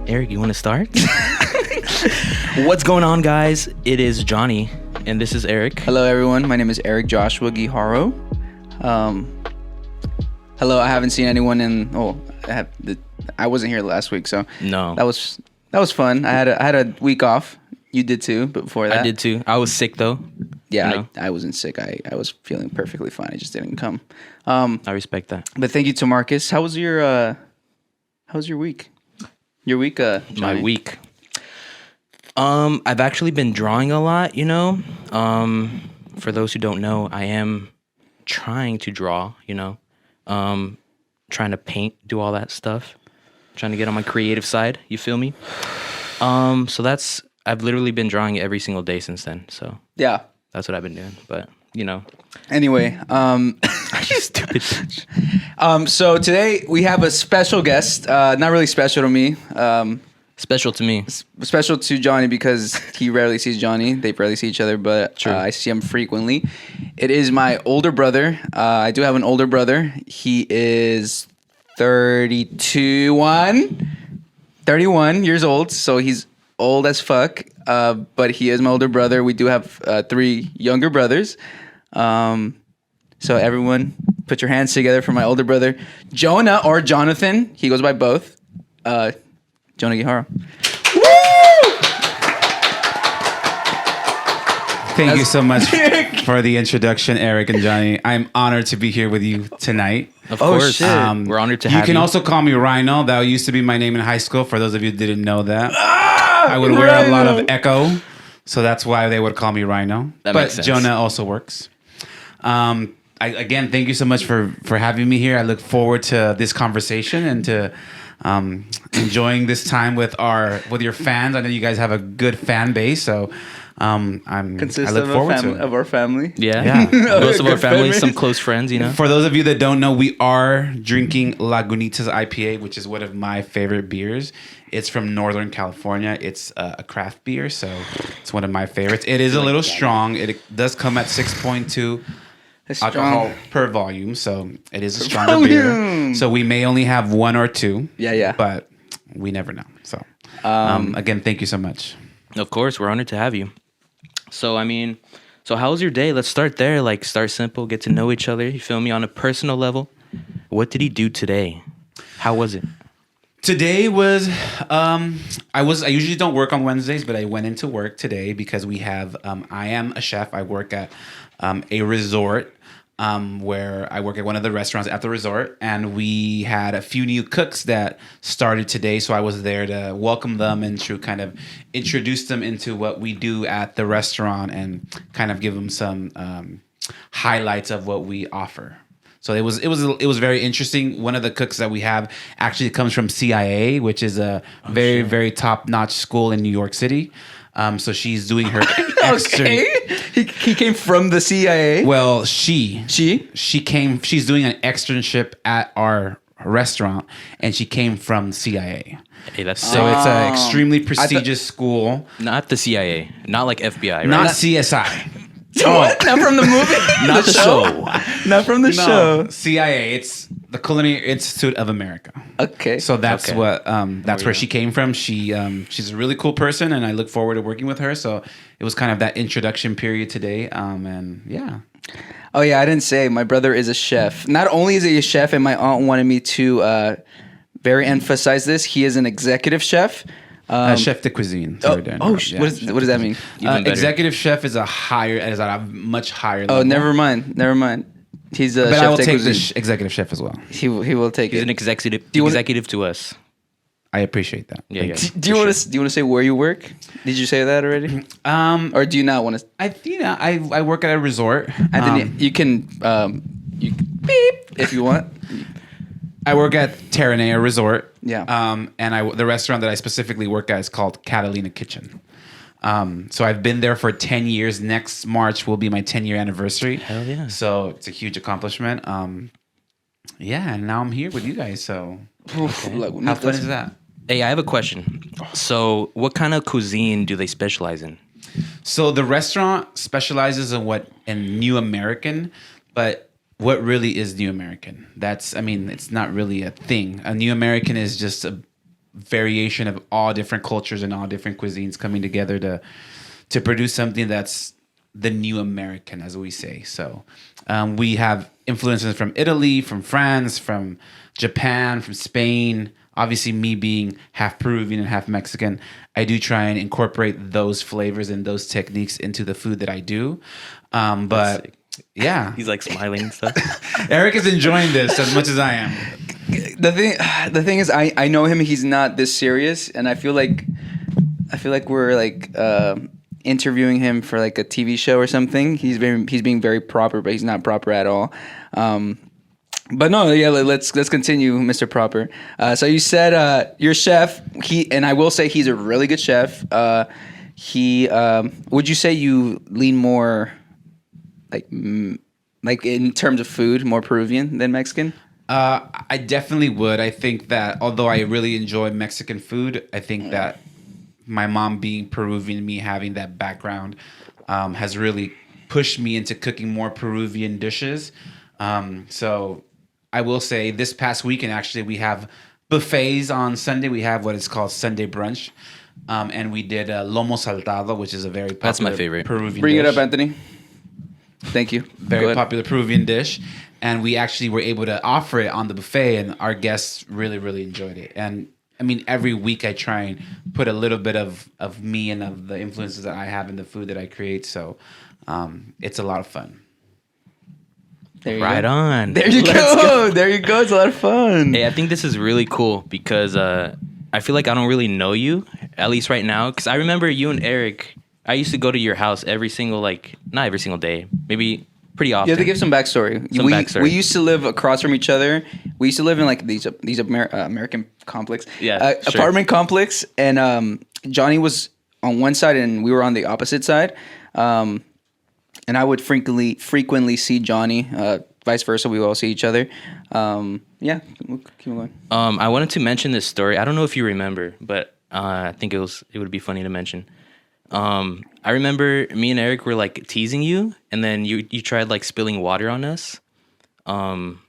Eric, you want to start? What's going on, guys? It is Johnny, and this is Eric. Hello, everyone. My name is Erick Joshua Guijaro. Hello. I haven't seen anyone in. I wasn't here last week, so No. that was fun. I had a week off. You did too, but before that, I did too. I was sick though. Yeah, you know? I wasn't sick. I was feeling perfectly fine. I just didn't come. I respect that. But thank you to Marcus. How was your week? Your week, My Johnny? week. I've actually been drawing a lot, you know. For those who don't know, I am trying to draw, you know. Trying to paint, do all that stuff. Trying to get on my creative side, you feel me? I've literally been drawing every single day since then. So Yeah. that's what I've been doing. But, you know. Anyway, You stupid bitch. so today we have a special guest. Not really special to me. Special to me. Special to Johnny because he rarely sees Johnny. They rarely see each other, but True. I see him frequently. It is my older brother. I do have an older brother. He is 31 years old, so he's old as fuck. But he is my older brother. We do have 3 younger brothers. So everyone, put your hands together for my older brother, Jona or Jonathan. He goes by both. Jona Guijaro. Thank you so much for the introduction, Eric and Johnny. I'm honored to be here with you tonight. Of course. shit. We're honored to have you. You can also call me Rhino. That used to be my name in high school. For those of you who didn't know that, I would wear a lot of echo, so that's why they would call me Rhino. That but makes sense. Jonah also works. Again, thank you so much for having me here. I look forward to this conversation and to enjoying this time with your fans. I know you guys have a good fan base, so I look forward to it. Of our family. Yeah. Most of our Good family, family. some close friends, you know. For those of you that don't know, we are drinking Lagunitas IPA, which is one of my favorite beers. It's from Northern California. It's a craft beer, so it's one of my favorites. It is a little strong. It does come at 6.2 alcohol per volume, so it is a stronger beer. So we may only have 1 or 2. Yeah. But we never know. So again, thank you so much. Of course, we're honored to have you. So how was your day? Let's start there. Like, start simple, get to know each other. You feel me? On a personal level, what did he do today? How was it? Today was I usually don't work on Wednesdays, but I went into work today because we have I am a chef. I work at a resort where I work at one of the restaurants at the resort, and we had a few new cooks that started today, so I was there to welcome them and to kind of introduce them into what we do at the restaurant and kind of give them some highlights of what we offer. So it was very interesting. One of the cooks that we have actually comes from CIA, which is a very top-notch school in New York City. So she's doing her Okay. He came from the CIA. Well, She? she's doing an externship at our restaurant, and she came from CIA. Hey, that's So it's an extremely prestigious school. not the CIA, not like FBI, right? Not CSI. What? Not from the movie? Not the show. Not from the show. CIA. It's the Culinary Institute of America. Okay. So that's Okay. what that's we where go. she came from. She's a really cool person, and I look forward to working with her. So it was kind of that introduction period today, and yeah. Oh yeah, I didn't say my brother is a chef. Not only is he a chef, and my aunt wanted me to very emphasize this. He is an executive chef. Chef de cuisine. What does that mean? Even better. Executive chef is a much higher level. Oh, never mind. He's a But chef I will de take the cuisine. executive chef as well. He will take He's it. an executive you wanna- executive to us. I appreciate that. Yeah, yeah. Do you want to say where you work? Did you say that already? Or do you not want to? I work at a resort. Anthony, you can beep if you want. I work at Terranea Resort. Yeah. And the restaurant that I specifically work at is called Catalina Kitchen. So I've been there for 10 years. Next March will be my 10-year anniversary. Hell yeah. So it's a huge accomplishment. Yeah, and now I'm here with you guys. So how fun is that? Hey, I have a question. So, what kind of cuisine do they specialize in? So the restaurant specializes in New American, but what really is New American? It's not really a thing. A New American is just variation of all different cultures and all different cuisines coming together to produce something that's the new American, as we say. So we have influences from Italy, from France, from Japan, from Spain. Obviously, me being half Peruvian and half Mexican, I do try and incorporate those flavors and those techniques into the food that I do. But yeah, He's like smiling and stuff. Eric is enjoying this as much as I am. The thing is, I know him. He's not this serious, and I feel like we're like interviewing him for like a TV show or something. He's being very proper, but he's not proper at all. But no, yeah. Let's continue, Mr. Proper. So you said your chef. And I will say he's a really good chef. Would you say you lean more like in terms of food, more Peruvian than Mexican? I definitely would. I think that although I really enjoy Mexican food, I think that my mom being Peruvian, me having that background, has really pushed me into cooking more Peruvian dishes. So I will say this past weekend, actually, we have buffets on Sunday. We have what is called Sunday brunch. And we did lomo saltado, which is a very popular That's my favorite. Peruvian Bring dish. it up, Anthony. Thank you. Go Very ahead. popular Peruvian dish. And we actually were able to offer it on the buffet, and our guests really, really enjoyed it. And I mean, every week I try and put a little bit of me and of the influences that I have in the food that I create. So it's a lot of fun. There you Right go. on. There you go. There you go. It's a lot of fun. Hey, I think this is really cool because I feel like I don't really know you, at least right now. Because I remember you and Eric, I used to go to your house every single, not every single day, maybe pretty often. You have to give some backstory. Backstory. We used to live across from each other. We used to live in like these American complex, Yeah, sure. apartment complex, and Johnny was on one side and we were on the opposite side. And I would frequently see Johnny. Vice versa, we would all see each other. Yeah, we'll keep going. I wanted to mention this story. I don't know if you remember, but I think it would be funny to mention. I remember me and Eric were like teasing you, and then you tried like spilling water on us. And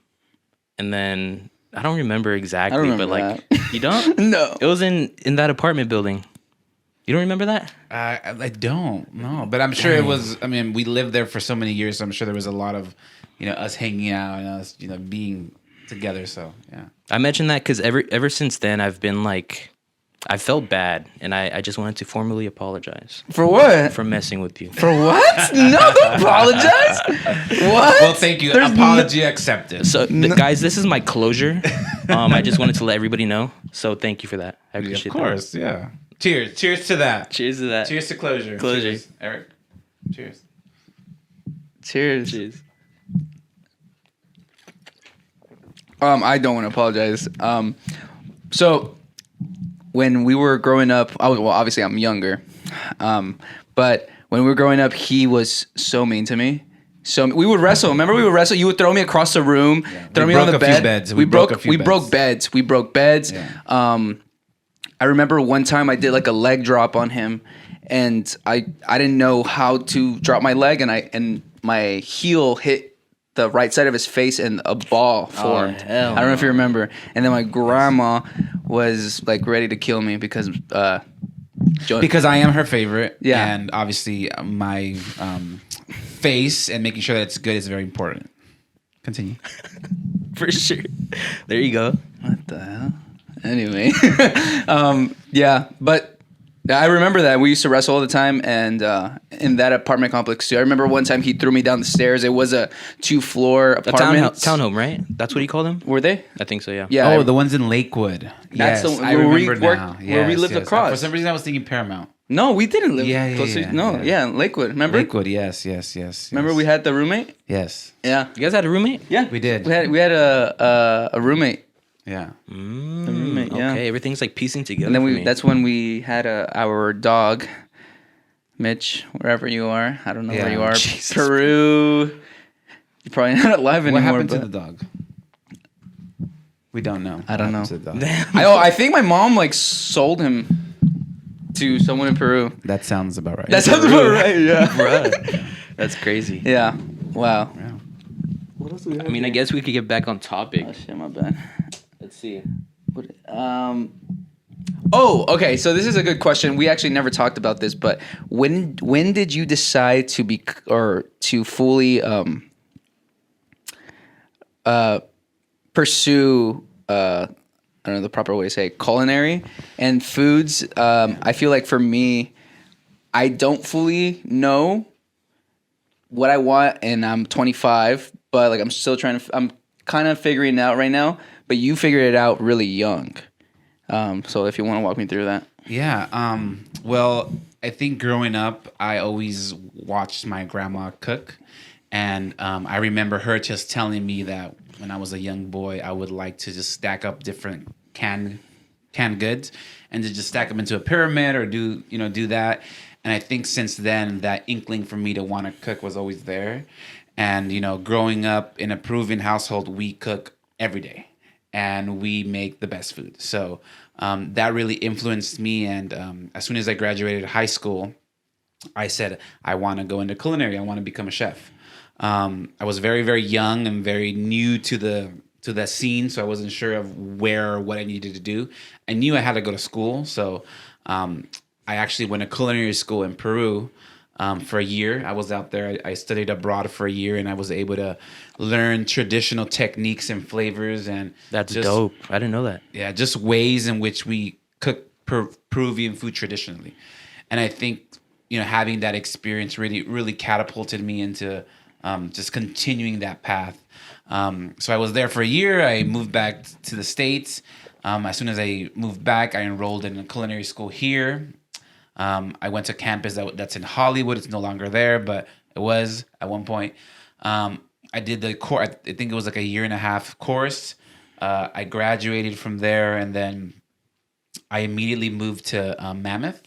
then I don't remember exactly, I don't remember but like that. you don't? No. It was in that apartment building. You don't remember that? I don't know, but I'm sure it was. I mean, we lived there for so many years, so I'm sure there was a lot of, us hanging out and us, being together. So yeah, I mentioned that because ever since then I've been like, I felt bad, and I just wanted to formally apologize For what? for messing with you. For what? No, don't apologize. What? well, thank you. There's Apology accepted. So, guys, this is my closure. I just wanted to let everybody know. So, thank you for that. I of appreciate course, yeah. Cheers to that. that. Cheers to that. Cheers to closure. Closure. Cheers, Eric. Cheers. Cheers. Cheers. I don't want to apologize. So when we were growing up, obviously I'm younger, but when we were growing up, he was so mean to me. So we would wrestle. Remember, we would wrestle. You would throw me across the room, throw me on the bed. We broke beds. We broke beds. Yeah. I remember one time I did like a leg drop on him, and I didn't know how to drop my leg, and my heel hit the right side of his face, and a ball formed. hell I don't know if you remember. And then my grandma was like ready to kill me because Because I am her favorite. Yeah. And obviously my face and making sure that it's good is very important. Continue. For sure. There you go. What the hell? Anyway, yeah, but I remember that we used to wrestle all the time, and in that apartment complex too. I remember one time he threw me down the stairs. It was a 2-floor A apartment. townhome, right? That's what you call them? Were they? I think so, yeah. Yeah. Oh, the ones in Lakewood. That's Yes, the- I where we remember worked- now. where we lived across. For some reason, I was thinking Paramount. No, we didn't live. Yeah, close to- yeah, No, yeah. yeah, Lakewood. Remember? Lakewood, yes. Remember we had the roommate. Yes, Yeah. You guys had a roommate? Yeah, We did. We had a roommate, yeah. roommate, yeah. Okay, everything's like piecing together. and then for me. that's when we had our dog, Mitch, wherever you are. I don't know Yeah. where you are. Jesus. Peru. You're probably not alive anymore. What happened to but the dog? We don't know. I don't What know. happened to the dog. I think my mom like sold him to someone in Peru. That sounds about right. That sounds about right. Yeah. Bruh, that's crazy. Yeah. Wow. Yeah. What else do we have? I mean, I guess we could get back on topic. Oh shit, my bad. Let's see. What, Oh, okay. So this is a good question. We actually never talked about this, but when did you decide to be or to fully pursue I don't know the proper way to say it, culinary and foods? I feel like for me, I don't fully know what I want, and I'm 25, but like I'm still trying to. I'm kind of figuring it out right now. But you figured it out really young. So if you want to walk me through that. Yeah. Well, I think growing up, I always watched my grandma cook, and I remember her just telling me that when I was a young boy, I would like to just stack up different canned goods and to just stack them into a pyramid or do that. And I think since then, that inkling for me to want to cook was always there. And growing up in a Peruvian household, we cook every day, and we make the best food. So that really influenced me. And as soon as I graduated high school, I said, I want to go into culinary. I want to become a chef. I was very, very young and very new to the scene, so I wasn't sure of where or what I needed to do. I knew I had to go to school, so I actually went to culinary school in Peru for a year. I was out there. I studied abroad for a year, and I was able to learn traditional techniques and flavors. And That's dope. I didn't know that. Yeah, just ways in which we cook Peruvian food traditionally. And I think having that experience really, really catapulted me into just continuing that path. So I was there for a year. I moved back to the States. As soon as I moved back, I enrolled in a culinary school here. I went to campus that's in Hollywood. It's no longer there, but it was at one point. I did the course. I think it was like a year and a half course. I graduated from there, and then I immediately moved to Mammoth.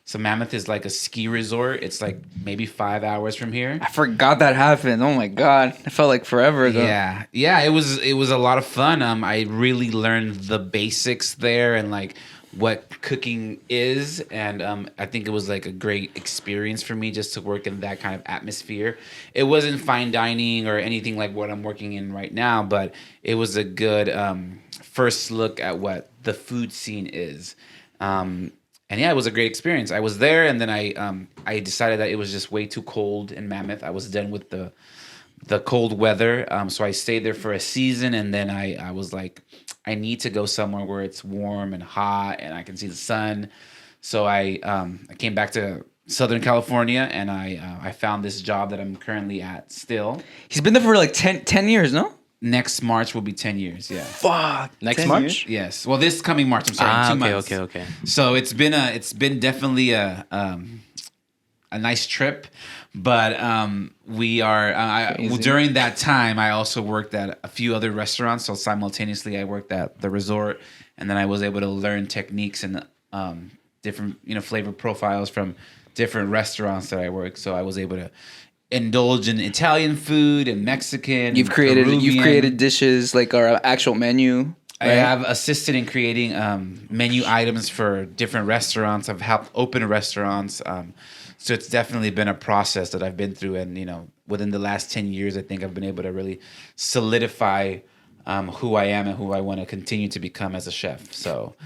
So Mammoth is like a ski resort. It's like maybe 5 hours from here. I forgot that happened. Oh my god, it felt like forever ago. Yeah. It was a lot of fun. I really learned the basics there and like what cooking is, and I think it was like a great experience for me just to work in that kind of atmosphere. It wasn't fine dining or anything like what I'm working in right now, but it was a good first look at what the food scene is. And yeah, it was a great experience. I was there, and then I decided that it was just way too cold in Mammoth. I was done with the cold weather, so I stayed there for a season, and then I was like, I need to go somewhere where it's warm and hot, and I can see the sun. So I came back to Southern California, and I found this job that I'm currently at still. He's been there for like 10 years, no? Next March will be 10 years, yeah. Fuck. Next March? Yes. Well, this coming March, I'm sorry, 2 months. Okay. So it's been definitely a nice trip, but we are during that time I also worked at a few other restaurants. So simultaneously I worked at the resort, and then I was able to learn techniques and different flavor profiles from different restaurants that I worked. So I was able to indulge in Italian food and Mexican. You've created dishes like our actual menu. Right? I have assisted in creating menu items for different restaurants. I've helped open restaurants. So it's definitely been a process that I've been through. And, within the last 10 years, I think I've been able to really solidify who I am and who I want to continue to become as a chef. So,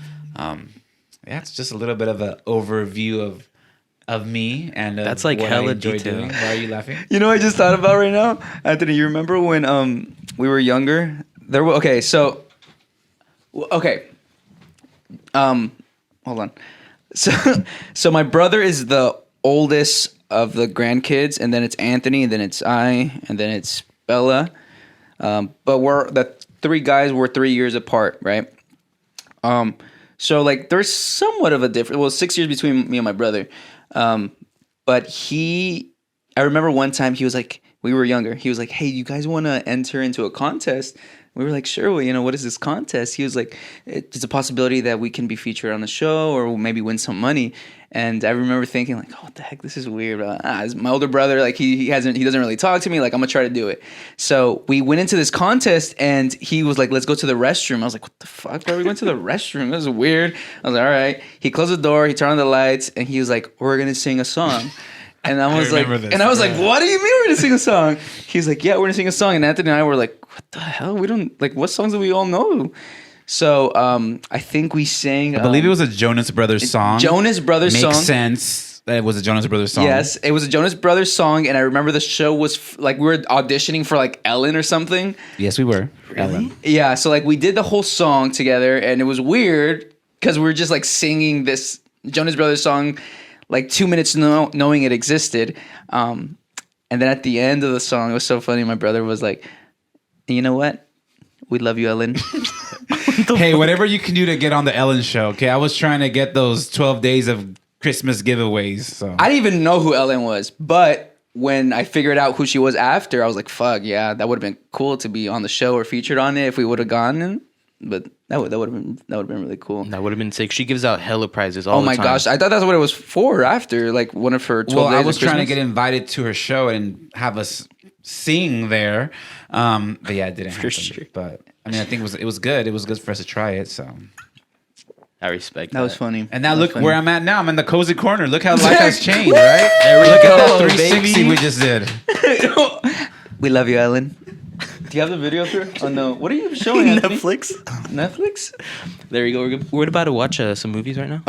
it's just a little bit of an overview of me and that's like what hella I enjoy detail. doing. Why are you laughing? You know what I just thought about right now? Anthony, you remember when we were younger? Hold on. So my brother is the oldest of the grandkids, and then it's Anthony, and then it's I, and then it's Bella. But we're the three guys. We're 3 years apart, right? So like there's somewhat of a difference. Well, 6 years between me and my brother. But I remember one time he was like, we were younger. He was like, hey, you guys want to enter into a contest? We were like, sure. Well, what is this contest? He was like, it's a possibility that we can be featured on the show or maybe win some money. And I remember thinking like, oh, what the heck? This is weird. It's my older brother. Like he doesn't really talk to me. Like I'm gonna try to do it. So we went into this contest, and he was like, let's go to the restroom. I was like, what the fuck? Why are we going to the restroom? This is weird. I was like, all right. He closed the door. He turned on the lights, and he was like, we're gonna sing a song. And I was like, what do you mean we're gonna sing a song? He's like, yeah, we're gonna sing a song. And Anthony and I were like, what the hell? We don't like, what songs do we all know? So I think we sang. I believe it was a Jonas Brothers song. Jonas Brothers Makes song. sense that it was a Jonas Brothers song. Yes, it was a Jonas Brothers song, and I remember the show was like we were auditioning for like Ellen or something. Yes, we were. Ellen. Yeah, so like we did the whole song together, and it was weird because we were just like singing this Jonas Brothers song, like 2 minutes knowing it existed. And then at the end of the song, it was so funny. My brother was like, "You know what? We love you, Ellen." Hey, whatever you can do to get on the Ellen show. Okay, I was trying to get those 12 days of Christmas giveaways. So I didn't even know who Ellen was, but when I figured out who she was after, I was like, "Fuck yeah, that would have been cool to be on the show or featured on it if we would have gone." But that would have been really cool. That would have been sick. She gives out hella prizes all Oh the my time. gosh, I thought that's what it was for. After like one of her 12 days. I was of trying to Christmas. get invited to her show and have us sing there. But yeah, it didn't happen. sure. But I mean, I think it was good. It was good for us to try it. So. I respect That was funny. And now That was look funny. where I'm at now. I'm in the cozy corner. Look how life has changed, right? There we Look go, at that 360 baby. we just did. We love you, Ellen. Do you have the video through? Oh no, what are you showing? Anthony? Netflix. Netflix? There you go. We're about to watch some movies right now.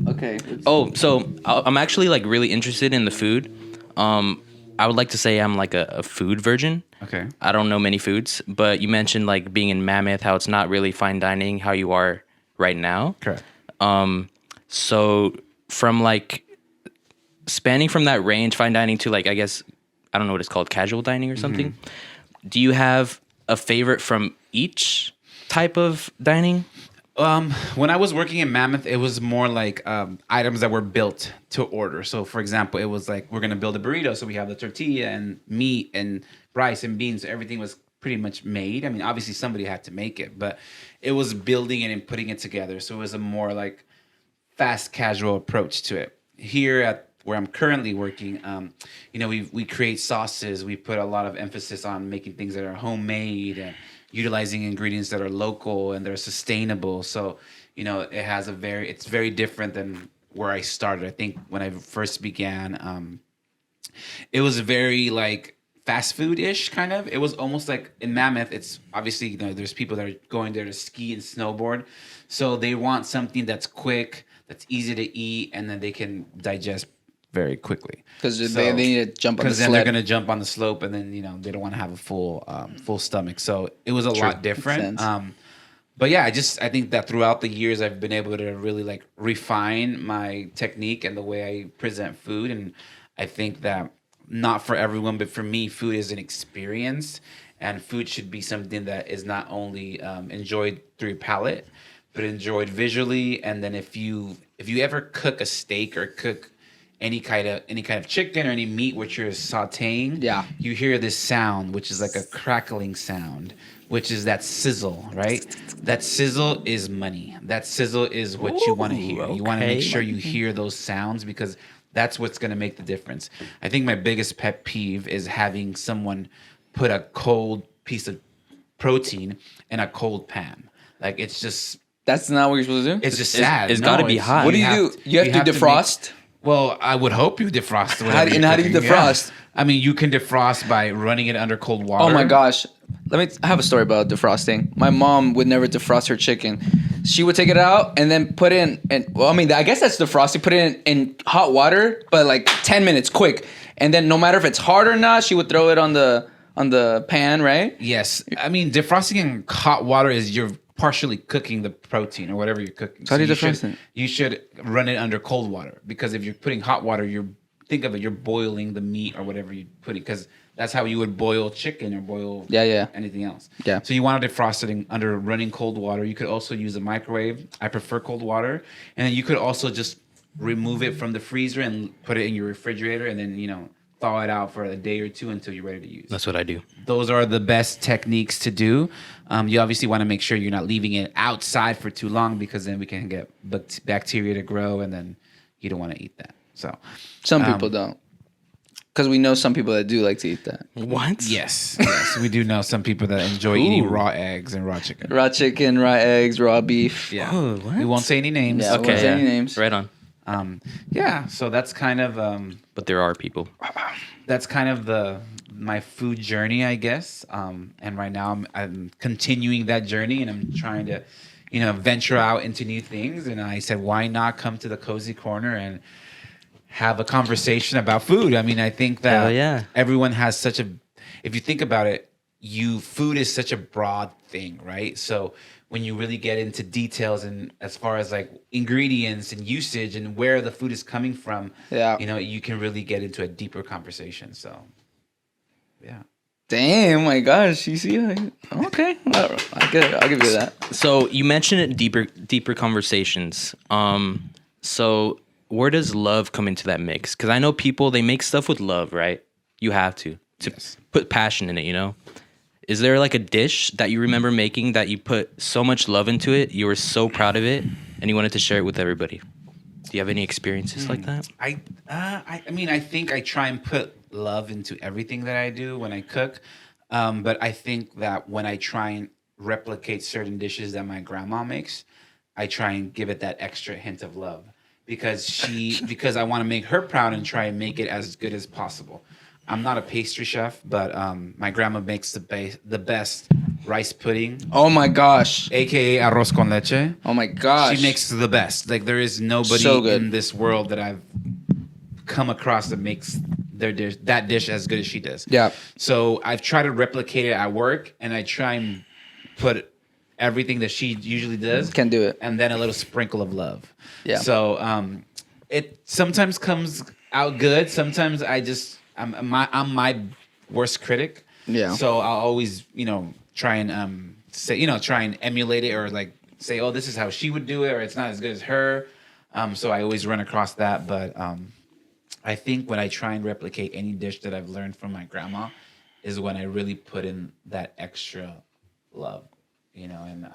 Okay. Oh, so I'm actually like really interested in the food. I would like to say I'm like a food virgin. Okay. I don't know many foods, but you mentioned like being in Mammoth, how it's not really fine dining, how you are right now. Correct. So from like spanning from that range, fine dining to like, I guess, I don't know what it's called, casual dining or something. Do you have a favorite from each type of dining? When I was working in Mammoth, it was more like items that were built to order. So, for example, it was like we're gonna build a burrito, so we have the tortilla and meat and rice and beans. Everything was pretty much made. I mean, obviously somebody had to make it, but it was building it and putting it together. So it was a more like fast casual approach to it. Here at where I'm currently working, we create sauces. We put a lot of emphasis on making things that are homemade and utilizing ingredients that are local and they're sustainable. So, it's very different than where I started. I think when I first began, it was very like fast food-ish kind of. It was almost like in Mammoth, it's obviously, there's people that are going there to ski and snowboard. So they want something that's quick, that's easy to eat, and then they can digest very quickly. Because they need to jump on the Because then sled. they're going to jump on the slope, and then they don't want to have a full stomach. So it was a lot different. Makes sense. But yeah, I think that throughout the years I've been able to really like refine my technique and the way I present food. And I think that not for everyone, but for me, food is an experience, and food should be something that is not only enjoyed through your palate, but enjoyed visually. And then if you ever cook a steak or cook any kind of chicken or any meat which you're sautéing, you hear this sound, which is like a crackling sound, which is that sizzle, right? That sizzle is money. That sizzle is what you want to hear. You want to make sure you hear those sounds because that's what's going to make the difference. I think my biggest pet peeve is having someone put a cold piece of protein in a cold pan. Like it's just... That's not what you're supposed to do? It's just sad. It's gotta be hot. What do you do? You have to defrost? Well, I would hope you defrost. How do you defrost? Yeah. I mean, you can defrost by running it under cold water. Oh my gosh. I have a story about defrosting. My mom would never defrost her chicken. She would take it out and then put it I guess that's defrosting. Put it in hot water, but like 10 minutes, quick. And then no matter if it's hard or not, she would throw it on the pan, right? Yes. I mean, defrosting in hot water is you're partially cooking the protein or whatever you're cooking. So how do you defrost it? You should run it under cold water because if you're putting hot water, think of it, you're boiling the meat or whatever you put it because that's how you would boil chicken or boil anything else. Yeah. So you want to defrost it under running cold water. You could also use a microwave. I prefer cold water. And then you could also just remove it from the freezer and put it in your refrigerator and then, thaw it out for a day or two until you're ready to use. That's what I do. Those are the best techniques to do. You obviously want to make sure you're not leaving it outside for too long because then we can get bacteria to grow and then you don't want to eat that. So some people don't. Because we know some people that do like to eat that. What? Yes, we do know some people that enjoy eating raw eggs and raw chicken. Raw chicken, raw eggs, raw beef. Yeah. Oh, what? We won't say any names. Yeah, Okay. won't say any names. Right on. So that's kind of But there are people. my food journey, I guess. And right now I'm continuing that journey and I'm trying to, venture out into new things. And I said, why not come to the Cozy Corner and have a conversation about food? I mean, I think that Hell yeah. everyone has if you think about it, food is such a broad thing, right? So when you really get into details and as far as like ingredients and usage and where the food is coming from, you can really get into a deeper conversation. So, yeah. Damn, my gosh, you see? Okay, I'll give you that. So you mentioned it, deeper conversations. So where does love come into that mix? Because I know people, they make stuff with love, right? You have to put passion in it, Is there like a dish that you remember making that you put so much love into it, you were so proud of it, and you wanted to share it with everybody? Do you have any experiences like that? I mean, I think I try and put love into everything that I do when I cook. But I think that when I try and replicate certain dishes that my grandma makes, I try and give it that extra hint of love because I want to make her proud and try and make it as good as possible. I'm not a pastry chef, but my grandma makes the best rice pudding. Oh my gosh. AKA arroz con leche. Oh my gosh. She makes the best. Like there is nobody in this world that I've come across that makes that dish as good as she does. Yeah. So I've tried to replicate it at work, and I try and put everything that she usually does. Can do it. And then a little sprinkle of love. Yeah. So it sometimes comes out good. Sometimes I'm my worst critic. Yeah. So I'll always, try and try and emulate it or like say, oh, this is how she would do it, or it's not as good as her. So I always run across that. But I think when I try and replicate any dish that I've learned from my grandma is when I really put in that extra love, and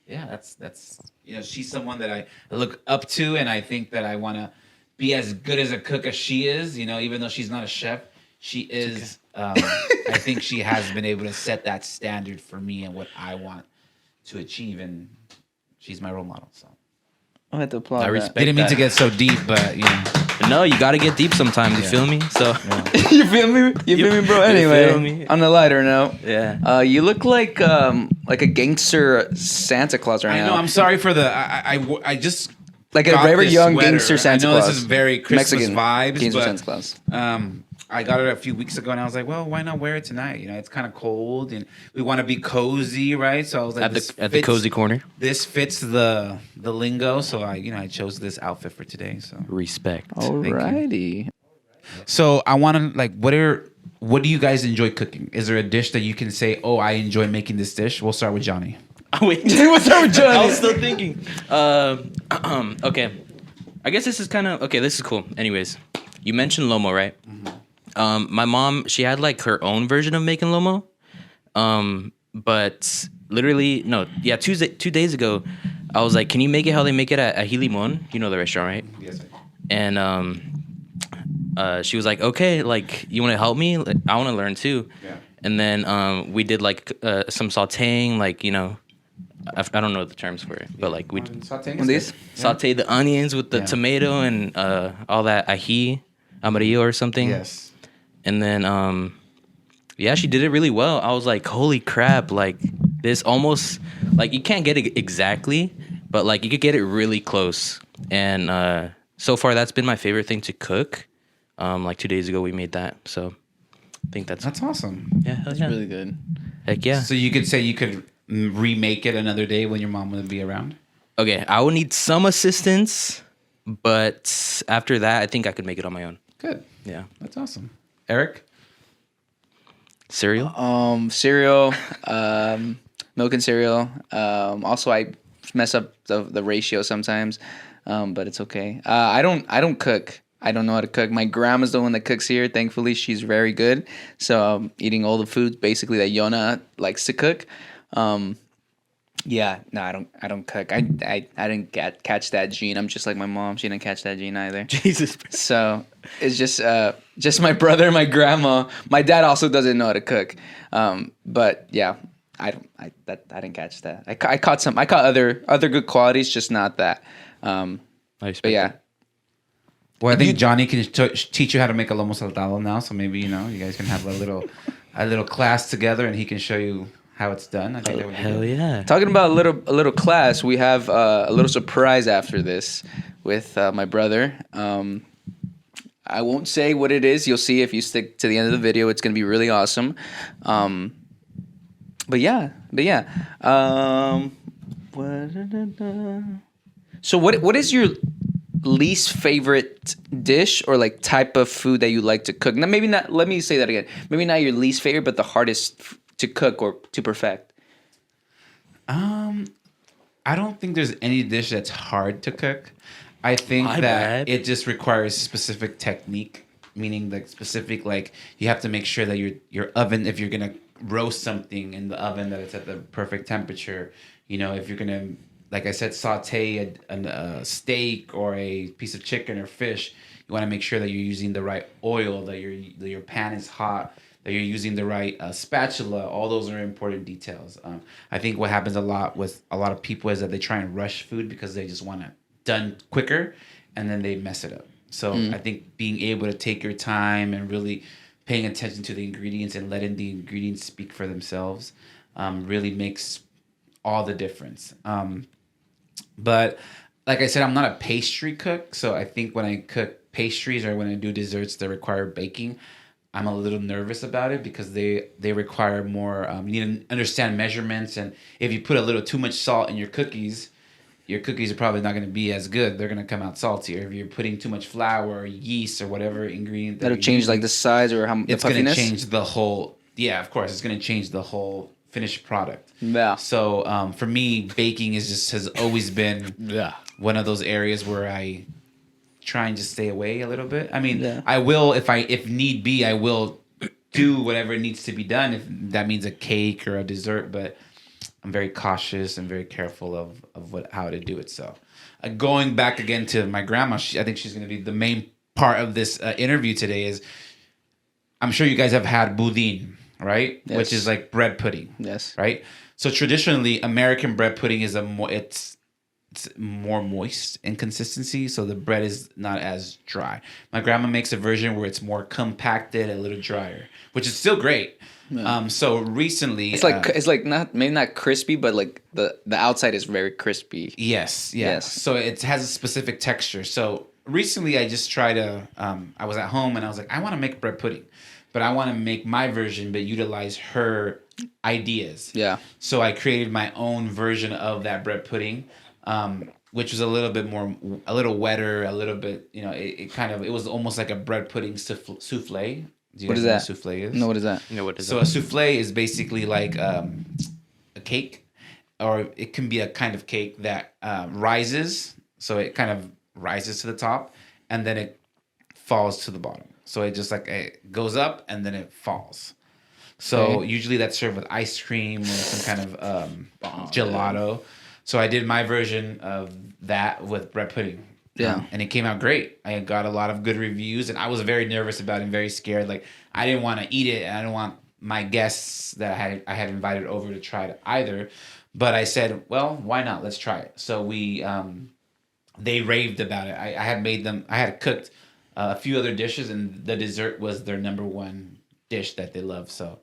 that's she's someone that I look up to, and I think that I want to be as good as a cook as she is, even though she's not a chef, she is. I think she has been able to set that standard for me and what I want to achieve, and she's my role model. So I have to applaud. I respect didn't mean that. to get so deep, but No, you got to get deep sometimes. You feel me? So You feel me? You feel me, bro? Anyway, feel me? on a lighter note, yeah. you look like a gangster Santa Claus right now. I know. I'm sorry for the. I just like a got very this young sweater. gangster Santa I know Claus. this is very Christmas Mexican vibes, gangster but Santa Claus. I got it a few weeks ago, and I was like, well, why not wear it tonight? It's kind of cold, and we want to be cozy, right? So I was like, At the cozy corner. This fits the lingo, so I chose this outfit for today. So Respect. Alrighty. So I want to what do you guys enjoy cooking? Is there a dish that you can say, oh, I enjoy making this dish? We'll start with Johnny. Wait. What's up with Johnny? I was still thinking. Okay. I guess this is kind of okay. This is cool. Anyways, you mentioned lomo, right? Mm-hmm. My mom, she had like her own version of making lomo. But literally, no, yeah, 2 days ago, I was like, can you make it how they make it at Hilimon? You know the restaurant, right? Yes. And she was like, okay, like, you want to help me? Like, I want to learn too. Yeah. And then we did like some sauteing, like, I don't know the terms for it, but like we saute the onions with the tomato and all that ají amarillo or something. Yes. And then she did it really well. I was like, holy crap, like this almost like you can't get it exactly, but like you could get it really close. And so far that's been my favorite thing to cook. Like 2 days ago we made that. So I think that's awesome. Yeah, That's really good. Heck yeah. So you could say you could remake it another day when your mom would be around? Okay, I will need some assistance, but after that, I think I could make it on my own. Good. Yeah. That's awesome. Eric? Cereal? Cereal, milk and cereal. Also, I mess up the ratio sometimes, but it's okay. I don't cook. I don't know how to cook. My grandma's the one that cooks here. Thankfully, she's very good. So I'm eating all the foods basically that Jona likes to cook. Yeah, no, I don't cook. I didn't catch that gene. I'm just like my mom. She didn't catch that gene either. Jesus. So it's just my brother, my grandma. My dad also doesn't know how to cook. But yeah, I didn't catch that. I caught other good qualities, just not that. But yeah. Well, I think Johnny can teach you how to make a lomo saltado now. So maybe you guys can have a little class together, and he can show you how it's done. I think that would be Hell good. yeah. Talking about a little class, we have a little surprise after this with my brother. I won't say what it is. You'll see if you stick to the end of the video. It's gonna be really awesome. But yeah. So what is your least favorite dish or like type of food that you like to cook? Now, maybe not. Let me say that again. Maybe not your least favorite, but the hardest to cook or to perfect. I don't think there's any dish that's hard to cook. I think My that bad. it just requires specific technique, meaning like specific, like you have to make sure that your oven, if you're gonna roast something in the oven, that it's at the perfect temperature. You know, if you're gonna, like I said, saute a steak or a piece of chicken or fish, you want to make sure that you're using the right oil, that your pan is hot, that you're using the right spatula. All those are important details. I think what happens a lot with a lot of people is that they try and rush food because they just want it done quicker, and then they mess it up. So I think being able to take your time and really paying attention to the ingredients and letting the ingredients speak for themselves really makes all the difference. But like I said, I'm not a pastry cook, so I think when I cook pastries or when I do desserts that require baking, I'm a little nervous about it because they require more. You need to understand measurements, and if you put a little too much salt in your cookies are probably not going to be as good. They're going to come out saltier. If you're putting too much flour or yeast or whatever ingredient, That'll change like the size or how the it's going to puffiness. change the whole. Yeah, of course, it's going to change the whole finished product. Yeah. So for me, baking has always been one of those areas where I try and just stay away a little bit. I mean, I will if need be, I will do whatever needs to be done if that means a cake or a dessert, but I'm very cautious and very careful of how to do it. So going back again to my grandma, I think she's going to be the main part of this interview today. Is I'm sure you guys have had budin, right? Yes. Which is like bread pudding. Yes. Right. So traditionally, American bread pudding is it's more moist in consistency, so the bread is not as dry. My grandma makes a version where it's more compacted, a little drier, which is still great. So recently, It's like not maybe not crispy, but like the outside is very crispy. yes. So it has a specific texture. So recently, I just tried I was at home and I was like, I want to make bread pudding, but I want to make my version, but utilize her ideas. Yeah. So I created my own version of that bread pudding. Which was a little wetter, a little bit, it was almost like a bread pudding souffle. Do you What guys is know that? what souffle is? No, what is that? So a souffle is basically like a cake, or it can be a kind of cake that rises. So it kind of rises to the top, and then it falls to the bottom. So it just like it goes up and then it falls. So usually that's served with ice cream or some kind of gelato. So I did my version of that with bread pudding. Yeah. And it came out great. I got a lot of good reviews, and I was very nervous about it and very scared. Like, I didn't want to eat it, and I didn't want my guests that I had invited over to try it either. But I said, well, why not? Let's try it. So they raved about it. I had cooked a few other dishes, and the dessert was their number one dish that they love. So,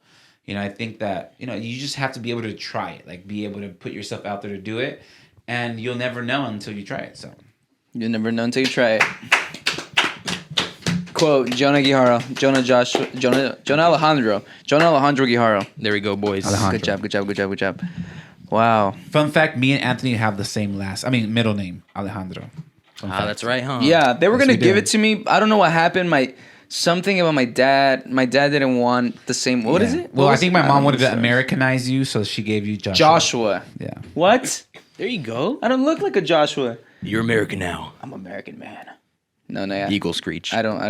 I think that, you just have to be able to try it, like be able to put yourself out there to do it, and you'll never know until you try it. So You'll never know until you try it. Quote, Jona Alejandro Guijarro. There we go, boys. Good job. Wow. fun fact, me and Anthony have the same middle name, Alejandro. Fun fact. That's right, huh? Yeah, they were Yes, going we to give did. it to me. I don't know what happened. Something about my dad. My dad didn't want the same. What is it? Well, What I was think it? my don't mom know wanted the to story. Americanize you, so she gave you Joshua. Joshua. Yeah. What? There you go. I don't look like a Joshua. You're American now. I'm American, man. No, yeah. Eagle screech. I don't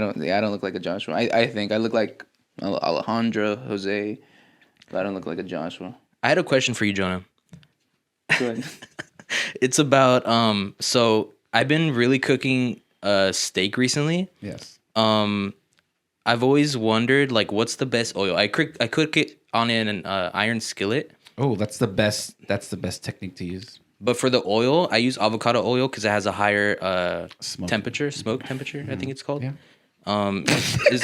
look like a Joshua. I think I look like Alejandro, Jose, but I don't look like a Joshua. I had a question for you, Jonah. Good. It's about so I've been really cooking steak recently. Yes. I've always wondered, like, what's the best oil? I cook it on an iron skillet, Oh, that's the best. That's the best technique to use. but for the oil, I use avocado oil because it has a higher Smoke. smoke temperature. I think it's called. Yeah. Is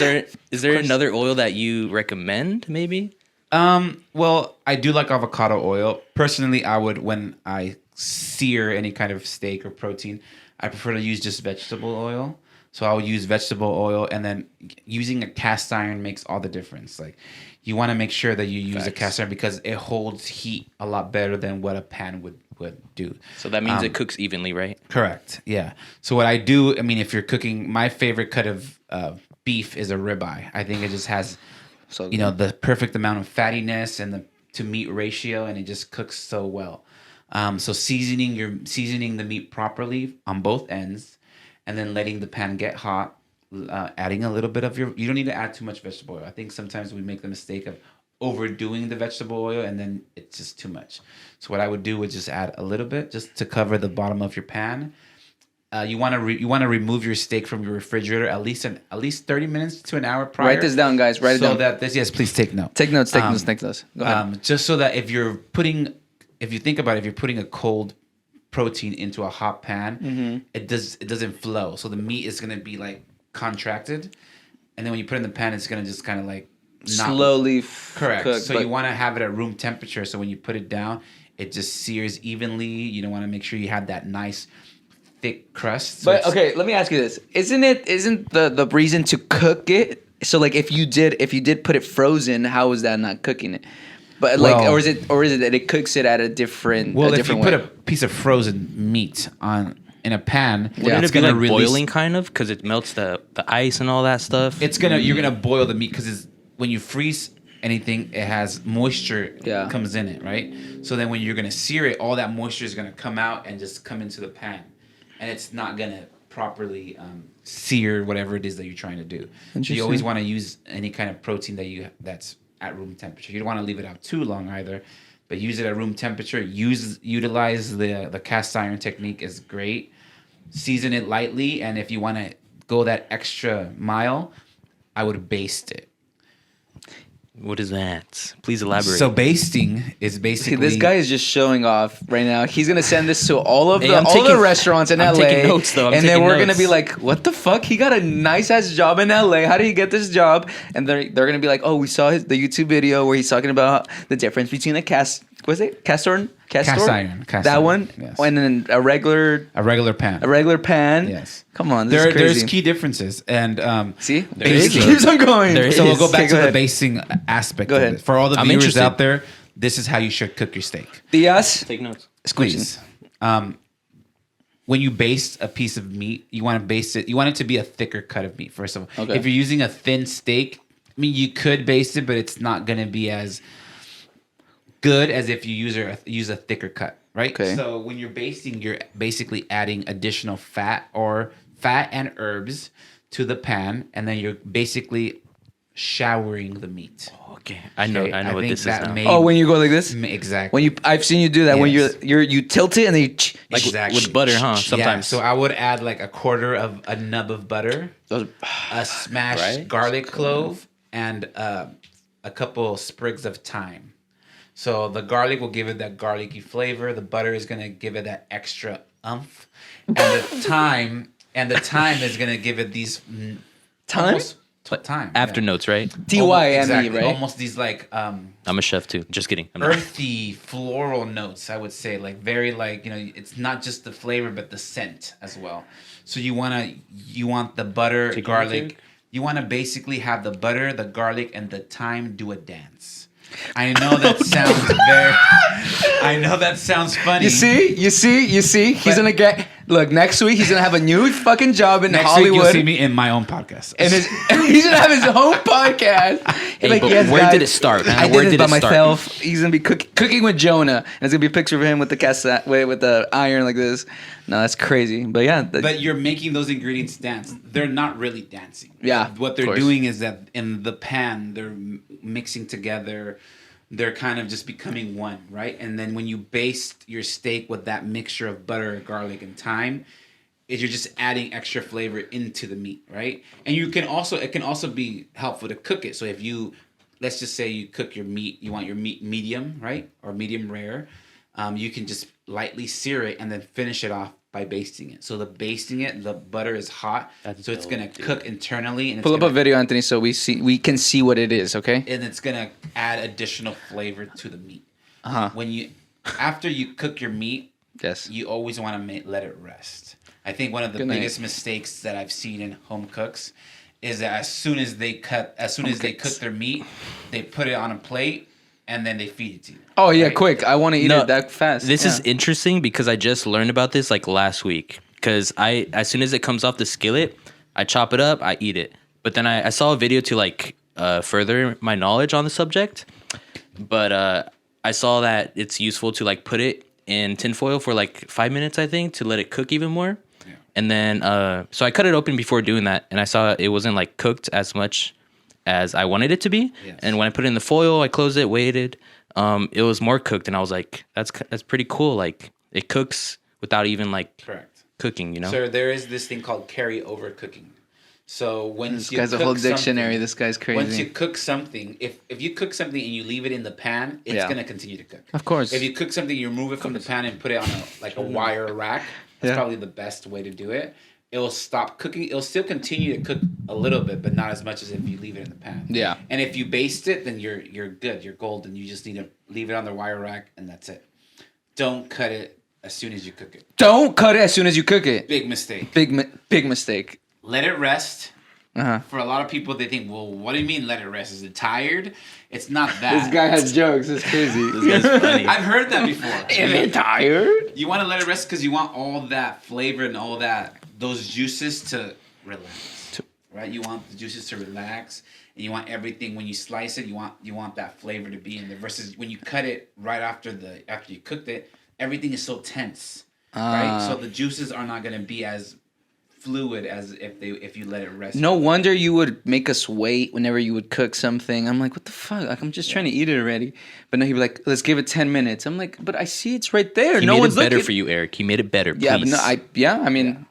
there another oil that you recommend? Maybe. Well, I do like avocado oil. Personally, I would when I sear any kind of steak or protein, I prefer to use just vegetable oil. So I would use vegetable oil, and then using a cast iron makes all the difference. Like, you want to make sure that you use a cast iron because it holds heat a lot better than what a pan would do. So that means it cooks evenly, right? Correct. Yeah. So what I do, I mean, if you're cooking, my favorite cut of beef is a ribeye. I think it just has, So the perfect amount of fattiness and the to meat ratio, and it just cooks so well. So seasoning the meat properly on both ends, and then letting the pan get hot. Adding a little bit of you don't need to add too much vegetable oil. I think sometimes we make the mistake of overdoing the vegetable oil, and then it's just too much. So what I would do is just add a little bit just to cover the bottom of your pan. You want to remove your steak from your refrigerator at least 30 minutes to an hour prior. Write this down, guys. Write it down. So that this, yes, please take note. Take notes. Take notes. Go ahead. Just so that if you think about it, if you're putting a cold protein into a hot pan, it doesn't flow. So the meat is gonna be like contracted, and then when you put it in the pan, it's gonna just kind of like slowly correct. cook. So you want to have it at room temperature. So when you put it down, it just sears evenly. You don't want to make sure you have that nice thick crust. So But okay, let me ask you this: isn't the reason to cook it? So like if you did put it frozen, how is that not cooking it? But like, Well- or is it that it cooks it at a different well, if different you way? put a piece of frozen meat in a pan, Wouldn't it's it be gonna like release. boiling kind of because it melts the ice and all that stuff? You're gonna boil the meat because when you freeze anything, it has moisture Yeah. comes in it, right? So then when you're gonna sear it, all that moisture is gonna come out and just come into the pan, and it's not gonna properly sear whatever it is that you're trying to do. So you always want to use any kind of protein that's at room temperature. You don't want to leave it out too long either, but use it at room temperature. Utilize the cast iron technique is great. Season it lightly, and if you want to go that extra mile, I would baste it. What is that? Please elaborate. So basting is See, basically this guy is just showing off right now. He's gonna send this to all of Hey, the I'm all the taking- restaurants in I'm LA, taking notes, though. I'm and then taking we're gonna notes. be like, "What the fuck? He got a nice ass job in LA. How did he get this job?" And they're gonna be like, "Oh, we saw the YouTube video where he's talking about the difference between a cast iron, Cast iron, that iron, one, yes. and then a regular pan. Yes. Come on, this is crazy. There's key differences, and See, There is, it though. keeps on going. There so is. we'll go back Okay, to the ahead. basting aspect. Go of ahead. it. For all the I'm viewers interested. out there, this is how you should cook your steak. Diaz, Take notes. Please. When you baste a piece of meat, you want to baste it. You want it to be a thicker cut of meat. First of all, Okay. if you're using a thin steak, I mean, you could baste it, but it's not going to be as good as if you use a thicker cut, right? Okay. So when you're basting, you're basically adding additional fat and herbs to the pan, and then you're basically showering the meat. Okay, I know Okay, what think this is that now. may- oh, when you go like this, exactly. when I've seen you do that. When Yes. you tilt it and then you. Like Exactly. with butter, huh? Yeah, Sometimes. so I would add like a quarter of a nub of butter, a smashed Right? garlic clove, and a couple sprigs of thyme. So the garlic will give it that garlicky flavor. The butter is gonna give it that extra umph, and the thyme is gonna give it these Thyme? Thyme. After yeah. notes, right? TYME, Exactly. right? Almost these like I'm a chef too. Just kidding. I'm not. earthy floral notes, I would say, like very like, it's not just the flavor but the scent as well. So you want the butter, Chicken garlic. liquor? You want to basically have the butter, the garlic, and the thyme do a dance. I know that sounds I know that sounds funny. You see. He's But- gonna get. Look, next week he's gonna have a new fucking job in Next week Hollywood. you'll see me in my own podcast. and he's gonna have his own podcast. He's Hey, but where did it start, man? I Where did it did by it start? myself. He's gonna be cooking with Jona, and it's gonna be a picture of him with the iron like this. No, that's crazy. But yeah, But you're making those ingredients dance. They're not really dancing. Yeah, What of they're course. doing is that in the pan, they're mixing together. They're kind of just becoming one, right? And then when you baste your steak with that mixture of butter, garlic, and thyme, you're just adding extra flavor into the meat, right? And it can also be helpful to cook it. So if let's just say you cook your meat, you want your meat medium, right? Or medium rare. You can just lightly sear it and then finish it off by basting it. So the basting it, the butter is hot, That's so it's dope, gonna dude. cook internally, and it's Pull up gonna, a video, Anthony, so we can see what it is. Okay. and it's gonna add additional flavor to the meat. Uh huh. After you cook your meat, Yes. you always want to let it rest. I think one of the Good night. biggest mistakes that I've seen in home cooks is that as soon as they cook their meat, they put it on a plate and then they feed it to you. Oh yeah, right? quick! I want to eat No, it that fast. This Yeah. is interesting because I just learned about this like last week. Because as soon as it comes off the skillet, I chop it up, I eat it. But then I saw a video to like further my knowledge on the subject. But I saw that it's useful to like put it in tinfoil for like 5 minutes, I think, to let it cook even more. Yeah. And then so I cut it open before doing that, and I saw it wasn't like cooked as much as I wanted it to be. Yes. And when I put it in the foil, I closed it, waited. It was more cooked, and I was like, that's pretty cool. Like it cooks without even like Correct. cooking, you know? So there is this thing called carry over cooking. So once This guy's a whole dictionary. This guy's crazy. Once you cook something, if you cook something and you leave it in the pan, it's Yeah. gonna continue to cook. Of course. If you cook something, you remove it from the pan and put it on a wire rack. That's Yeah. probably the best way to do it. It will stop cooking. It'll still continue to cook a little bit, but not as much as if you leave it in the pan. Yeah. And if you baste it, then you're good. You're golden. You just need to leave it on the wire rack, and that's it. Don't cut it as soon as you cook it. Don't cut it as soon as you cook it. Big mistake. Big mistake. Let it rest. Uh-huh. For a lot of people, they think, well, what do you mean let it rest? Is it tired? It's not that. This guy has jokes. It's crazy. This guy's funny. I've heard that before. Am I tired? You want to let it rest because you want all that flavor and all those juices to relax, right? You want the juices to relax, and you want everything when you slice it. You want that flavor to be in there. Versus when you cut it right after you cooked it, everything is so tense, right? So the juices are not going to be as fluid as if you let it rest. No wonder you would make us wait whenever you would cook something. I'm like, what the fuck? Like, I'm just trying to eat it already. But no, he'd be like, let's give it 10 minutes. I'm like, but I see it's right there. He no made one's it better looking. for you, Eric. He made it better. Yeah, but please. no, I mean,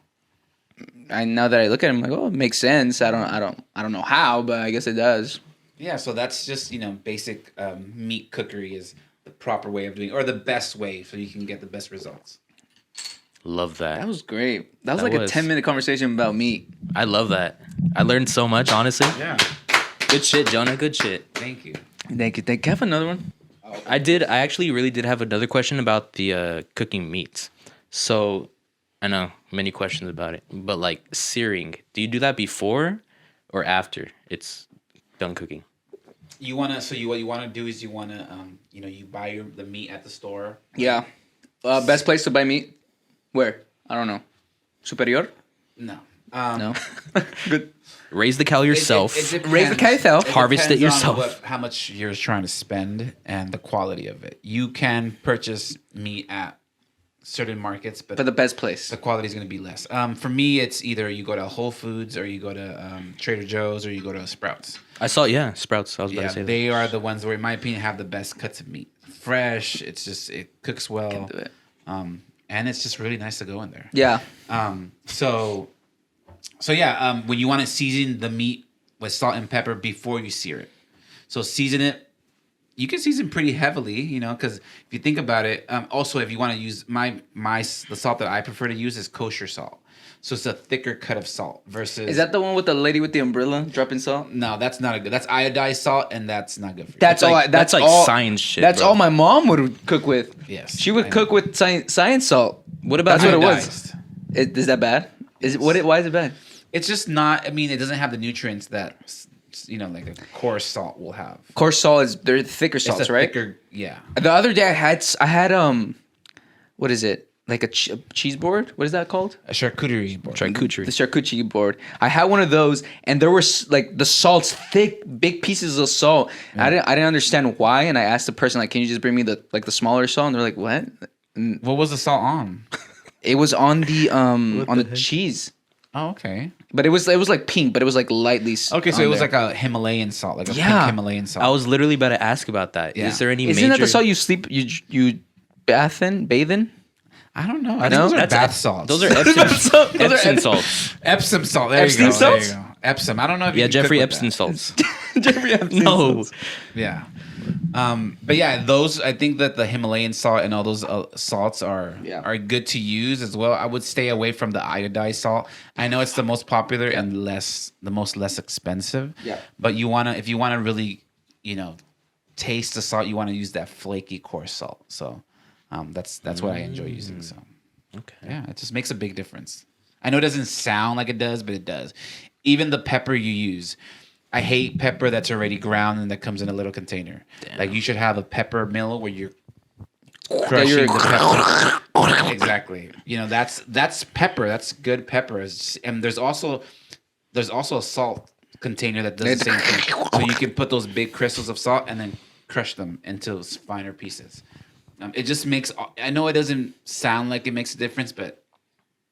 I now that I look at it, I'm like, oh, it makes sense. I don't know how, but I guess it does. Yeah, so that's just basic meat cookery is the proper way of doing, or the best way, so you can get the best results. Love that. That was great. That was That like was. a 10-minute conversation about meat. I love that. I learned so much, honestly. Yeah, Good shit, Jonah. Good shit. thank you. Thank you. Thank you. Have another one. I actually really did have another question about the cooking meats. So I know many questions about it, but like searing, do you do that before or after it's done cooking? What you want to do is you want to you buy the meat at the store. Yeah. Best place to buy meat? Where? I don't know. Superior? No. No. Good. Raise the cow yourself. Raise the cow yourself. Harvest it depends on yourself. how much you're trying to spend and the quality of it. You can purchase meat at certain markets, but The best place. the quality is going to be less. For me, it's either you go to Whole Foods or you go to Trader Joe's or you go to Sprouts. I saw, Sprouts. I was about Yeah, to say that. they are the ones where, in my opinion, have the best cuts of meat. Fresh. It cooks well. Can't do it. And it's just really nice to go in there. Yeah. When you want to season the meat with salt and pepper before you sear it. So season it. You can season pretty heavily, because if you think about it, also if you want to use the salt that I prefer to use is kosher salt. So it's a thicker cut of salt versus. Is that the one with the lady with the umbrella dropping salt? No, that's not a good. That's iodized salt, and that's not good for you. That's all. that's like all, science shit, That's bro. all my mom would cook with. Yes, she would I cook with science salt. What about That's what it iodized. was. Is that bad? Is it what? Why is it bad? It's just not. I mean, it doesn't have the nutrients that like a coarse salt will have. Coarse salt they're thicker salts, It's a right? thicker, yeah. The other day I had what is it? Like a cheese board? What is that called? A charcuterie board. The Charcuterie. charcuterie board. I had one of those, and there were like the salt's thick, big pieces of salt. I didn't understand why, and I asked the person like, "Can you just bring me the smaller salt?" And they're like, "What?" What was the salt on? It was on the cheese, Oh, okay. but it was like pink, but it was like lightly. Okay, so on it was there. like a Himalayan salt, like a Yeah. pink Himalayan salt. I was literally about to ask about that. Is Yeah. there any Isn't major... that the salt you sleep? You bathe in? I don't know. I No? think those are That's bath salts. Those are Epsom, Those are Epsom salts. Epsom salt. There Epsom you go. salts? There you go. Epsom. I don't know if you Yeah, can Jeffrey cook with Epstein that. salts. Jeffrey Epstein No. salts. Yeah. But yeah, those I think that the Himalayan salt and all those salts are good to use as well. I would stay away from the iodized salt. I know it's the most popular and the most less expensive. Yeah. But if you wanna really, taste the salt, you want to use that flaky coarse salt. So that's what I enjoy using. So yeah, it just makes a big difference. I know it doesn't sound like it does, but it does. Even the pepper you use. I hate pepper that's already ground and that comes in a little container. Damn. Like you should have a pepper mill where you're crushing the pepper. Exactly. That's pepper. That's good pepper. And there's also a salt container that does the same thing. So you can put those big crystals of salt and then crush them into finer pieces. It just makes. I know it doesn't sound like it makes a difference, but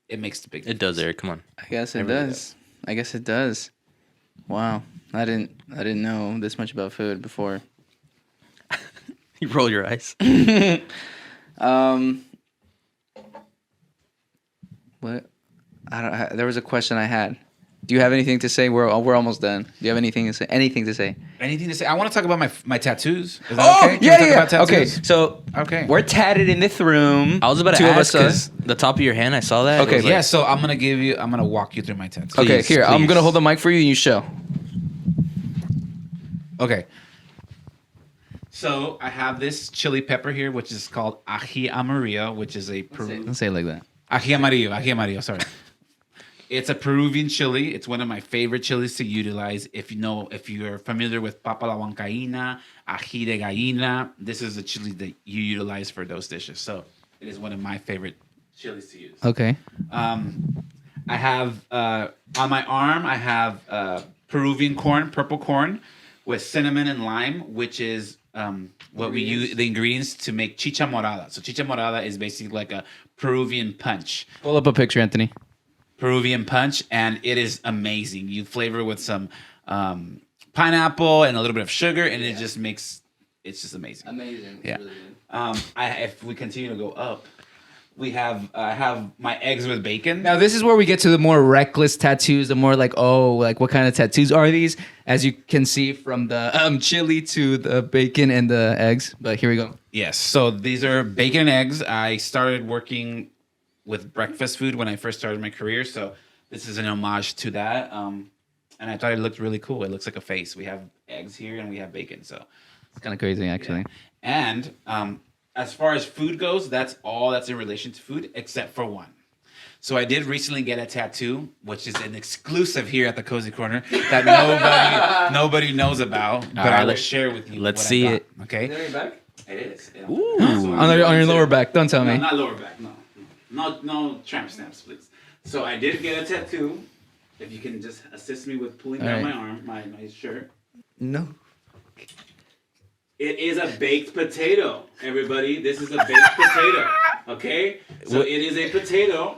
it makes the big difference. It does, Eric. Come on. I guess it does. I guess it does. Wow. I didn't know this much about food before. You roll your eyes. What? There was a question I had. Do you have anything to say? We're almost done. Do you have anything to say? Anything to say? Anything to say? I want to talk about my tattoos. Is that okay? Yeah, Can we talk about Okay, tattoos? so we're tatted in this room. I was about to ask because the top of your hand, I saw that. Okay, yeah. So I'm gonna walk you through my tattoos. Okay, here I'm please. gonna hold the mic for you and you show. Okay. So I have this chili pepper here, which is called ají amarillo, which is a Don't say it like that. ají amarillo. Sorry. It's a Peruvian chili. It's one of my favorite chilies to utilize. If you're familiar with papa la huancaína, ají de gallina, this is the chili that you utilize for those dishes. So it is one of my favorite chilies to use. Okay. I have on my arm, I have Peruvian corn, purple corn, with cinnamon and lime, which is what we use the ingredients to make chicha morada. So chicha morada is basically like a Peruvian punch. Pull up a picture, Anthony. Peruvian punch, and it is amazing. You flavor with some pineapple and a little bit of sugar, and it just makes it's just amazing. Amazing. Yeah. Really if we continue to go up, we have I have my eggs with bacon. Now this is where we get to the more reckless tattoos, the more like what kind of tattoos are these? As you can see from the chili to the bacon and the eggs. But here we go. Yes. So these are bacon and eggs. I started working with breakfast food when I first started my career, so this is an homage to that. And I thought it looked really cool. It looks like a face. We have eggs here and we have bacon, so it's kind of crazy actually. Yeah. And as far as food goes, that's all that's in relation to food, except for one. So I did recently get a tattoo, which is an exclusive here at the Cozy Corner that nobody knows about, but I will share with you. Let's see it. Okay. Is that your back? It is. Yeah. Ooh. On your lower back. Don't tell me. No, not lower back. No tramp stamps, please. So I did get a tattoo. If you can just assist me with pulling down my arm, my shirt. No. It is a baked potato, everybody. This is a baked potato. Okay? So it is a potato,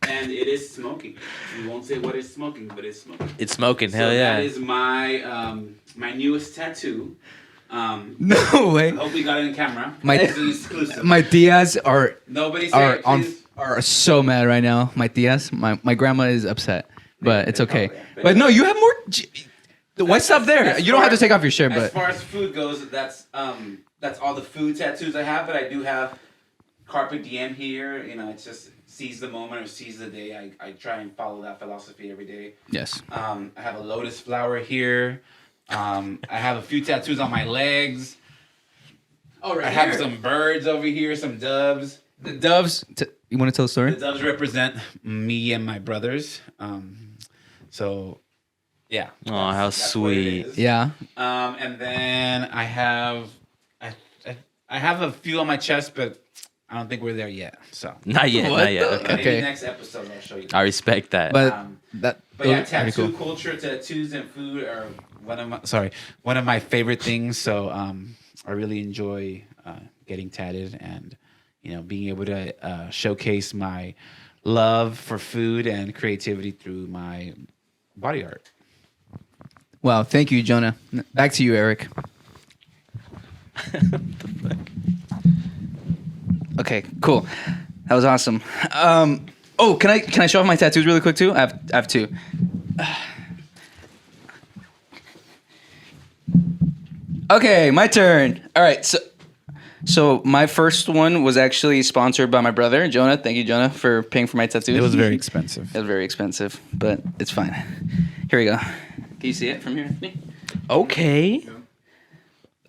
and it is smoking. We won't say what it's smoking, but it's smoking. It's smoking, hell yeah. That is my my newest tattoo. No way. I hope we got it in camera. It's an exclusive. My tias are so mad right now. My tias, my grandma is upset, but it's okay. But no, you have more. Why stop there? You don't have to take off your shirt. But as far as food goes, that's all the food tattoos I have. But I do have carpe diem here. It's just seize the moment or seize the day. I try and follow that philosophy every day. Yes. I have a lotus flower here. I have a few tattoos on my legs. Oh, right. I have some birds over here, some doves. The doves. You want to tell the story? The doves represent me and my brothers. So, yeah. Oh, how sweet. Yeah. And then I have a few on my chest, but I don't think we're there yet. So Not yet. Okay. Maybe next episode I'll show you. I respect that. But yeah, tattoo culture, tattoos and food are one of my favorite things. So I really enjoy getting tatted and being able to showcase my love for food and creativity through my body art. Wow, thank you, Jona. Back to you, Eric. Okay, cool. That was awesome. Can I show off my tattoos really quick too? I have two. Okay, my turn. All right, so my first one was actually sponsored by my brother, Jonah. Thank you, Jonah, for paying for my tattoo. It was very expensive. It was very expensive, but it's fine. Here we go. Can you see it from here, Anthony? Okay.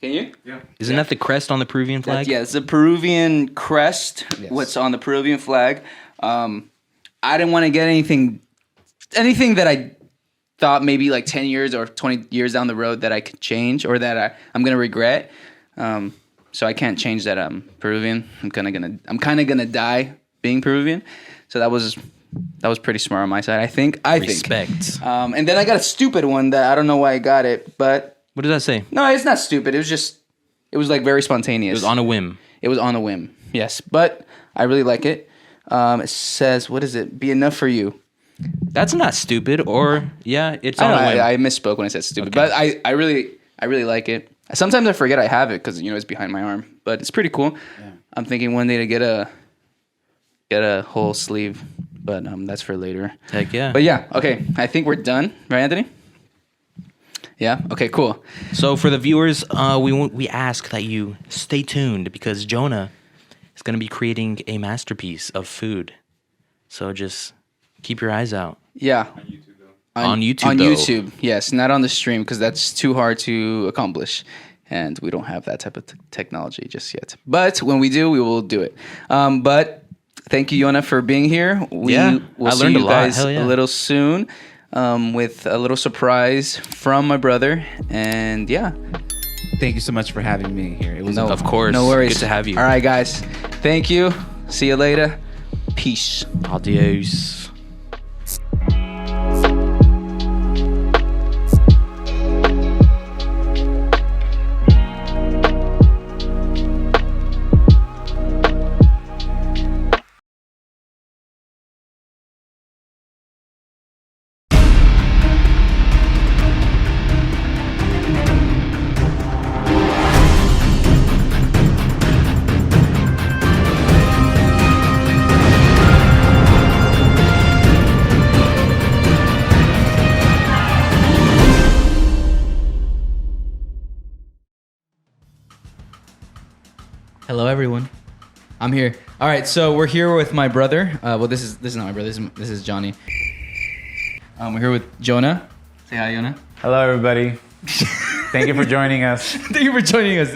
Can you? Yeah. Isn't that the crest on the Peruvian flag? Yeah, it's the Peruvian crest. Yes. What's on the Peruvian flag? I didn't want to get anything that I thought maybe like 10 years or 20 years down the road that I could change or that I'm gonna regret. So I can't change that I'm Peruvian. I'm kind of gonna die being Peruvian. So that was pretty smart on my side. I think. Respect. And then I got a stupid one that I don't know why I got it, but What did that say? no, it's not stupid. It was like very spontaneous. It was on a whim. It was on a whim. Yes, but I really like it. It says, what is it? Be enough for you. That's not stupid, or yeah, it's I on don't a know, whim. I misspoke when I said stupid, Okay. but I really like it. Sometimes I forget I have it because it's behind my arm, but it's pretty cool. Yeah. I'm thinking one day to get a whole sleeve, but that's for later. Heck yeah. But yeah, okay. I think we're done, right, Anthony? Yeah. Okay. Cool. So for the viewers, we ask that you stay tuned because Jonah is going to be creating a masterpiece of food. So just keep your eyes out. Yeah. On YouTube, On though. YouTube, yes, not on the stream because that's too hard to accomplish, and we don't have that type of technology just yet. But when we do, we will do it. But thank you, Jona, for being here. We Yeah, will I see learned you a lot. guys Hell yeah. a little soon with a little surprise from my brother. And yeah, Thank you so much for having me here. It was no, Of course. no worries. Good to have you. All right, guys, thank you. See you later. Peace. Adios. Hello, everyone. I'm here. All right, so we're here with my brother. Well, this is not my brother. This is Johnny. We're here with Jonah. Say hi, Jonah. Hello, everybody. Thank you for joining us. Thank you for joining us.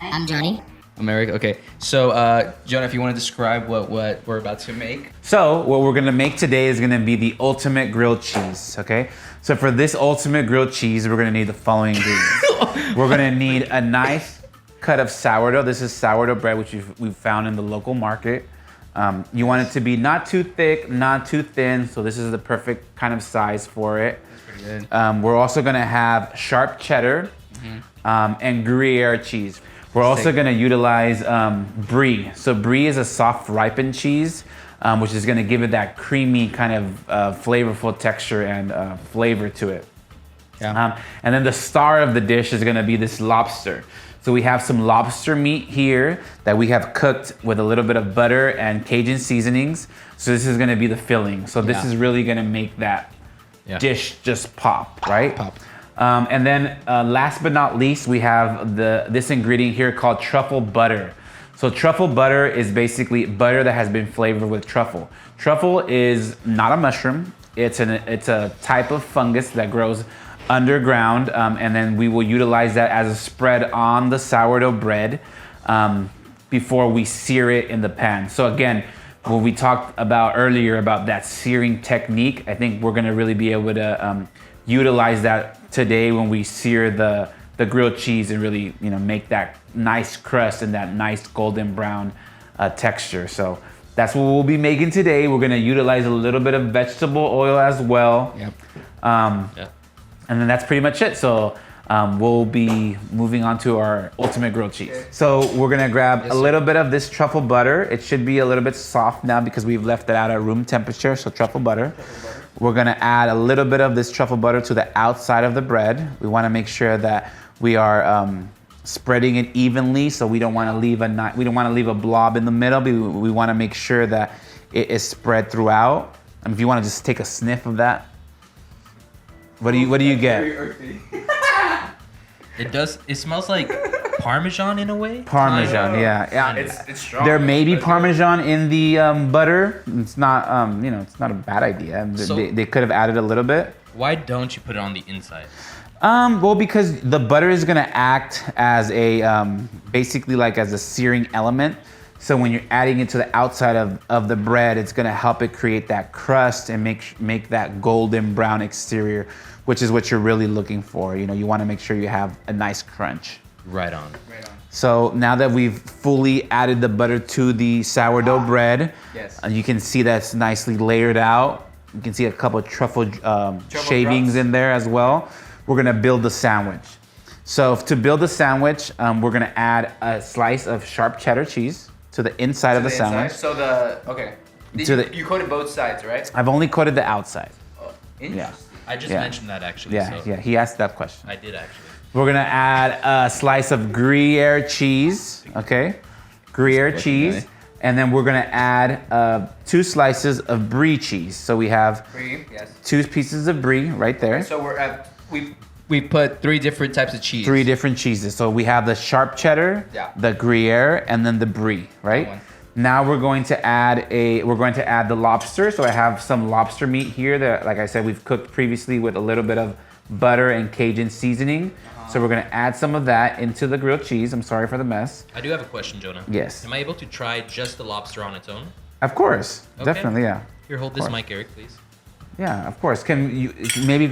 I'm Johnny. I'm Erick. Okay, so Jonah, if you want to describe what we're about to make. So, what we're gonna make today is gonna be the ultimate grilled cheese, okay? So for this ultimate grilled cheese, we're gonna need the following ingredients. We're gonna need a nice cut of sourdough. This is sourdough bread, which we've found in the local market. You want it to be not too thick, not too thin, so this is the perfect kind of size for it. Pretty good. We're also gonna have sharp cheddar and Gruyere cheese. We're also gonna utilize brie. So brie is a soft ripened cheese, which is gonna give it that creamy kind of flavorful texture and flavor to it. Yeah. And then the star of the dish is gonna be this lobster. So we have some lobster meat here that we have cooked with a little bit of butter and Cajun seasonings. So this is gonna be the filling. So this is really gonna make that dish just pop, right? Pop. And then last but not least, we have this ingredient here called truffle butter. So truffle butter is basically butter that has been flavored with truffle. Truffle is not a mushroom. It's a type of fungus that grows underground, and then we will utilize that as a spread on the sourdough bread before we sear it in the pan. So again, what we talked about earlier about that searing technique, I think we're gonna really be able to utilize that today when we sear the grilled cheese and really make that nice crust and that nice golden brown texture. So that's what we'll be making today. We're gonna utilize a little bit of vegetable oil as well. Yep. And then that's pretty much it. So we'll be moving on to our ultimate grilled cheese. So we're gonna grab a little bit of this truffle butter. It should be a little bit soft now because we've left it out at room temperature, so truffle butter. We're gonna add a little bit of this truffle butter to the outside of the bread. We wanna make sure that we are spreading it evenly, so we don't wanna leave a blob in the middle. We wanna make sure that it is spread throughout. And if you wanna just take a sniff of that. What do you get? It does. It smells like Parmesan in a way. Parmesan, yeah. It's strong. There may be Parmesan in the butter. It's not, it's not a bad idea. So- They could have added a little bit. Why don't you put it on the inside? Well, because the butter is gonna act as a basically like as a searing element. So when you're adding it to the outside of the bread, it's gonna help it create that crust and make that golden brown exterior, which is what you're really looking for. You know, you want to make sure you have a nice crunch. Right on. So now that we've fully added the butter to the sourdough bread, Yes. you can see that's nicely layered out. You can see a couple of truffle shavings drops. in there as well. We're gonna build the sandwich. So to build the sandwich, we're gonna add a slice of sharp cheddar cheese to the inside of the sandwich. So you coated both sides, right? I've only coated the outside. Oh, Yeah. I just Yeah. mentioned that actually. Yeah, so yeah. He asked that question. I did actually. We're gonna add a slice of Gruyere cheese, okay? Gruyere cheese. And then we're gonna add 2 slices of brie cheese. So we have Brie, yes. 2 pieces of brie right there. So we put 3 different types of cheese. 3 different cheeses. So we have the sharp cheddar, Yeah. the Gruyere, and then the brie, right? That one. Now we're going to add the lobster. So I have some lobster meat here that, like I said, we've cooked previously with a little bit of butter and Cajun seasoning. So we're gonna add some of that into the grilled cheese. I'm sorry for the mess. I do have a question, Jonah. Yes. Am I able to try just the lobster on its own? Of course, Okay. definitely, yeah. Here, hold this course. mic, Eric, please. Yeah, of course. Can you maybe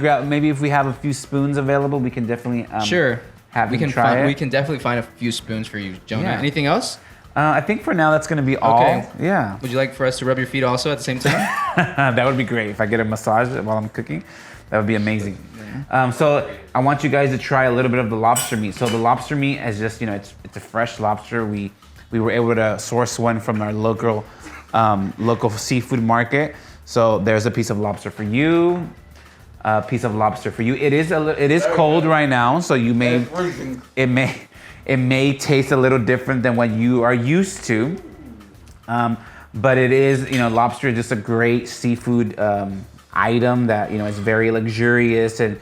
if we have a few spoons available, we can definitely Sure. have We you can try it. We can definitely find a few spoons for you, Jonah. Yeah. Anything else? I think for now that's gonna be all. Okay. Yeah, Would you like for us to rub your feet also at the same time? that would be great if I get a massage while I'm cooking. That would be amazing. So I want you guys to try a little bit of the lobster meat. So the lobster meat is just it's a fresh lobster. We were able to source one from our local seafood market. So there's a piece of lobster for you. A piece of lobster for you. It is cold right now, so it may taste a little different than what you are used to. But it is, lobster is just a great seafood item that, is very luxurious and,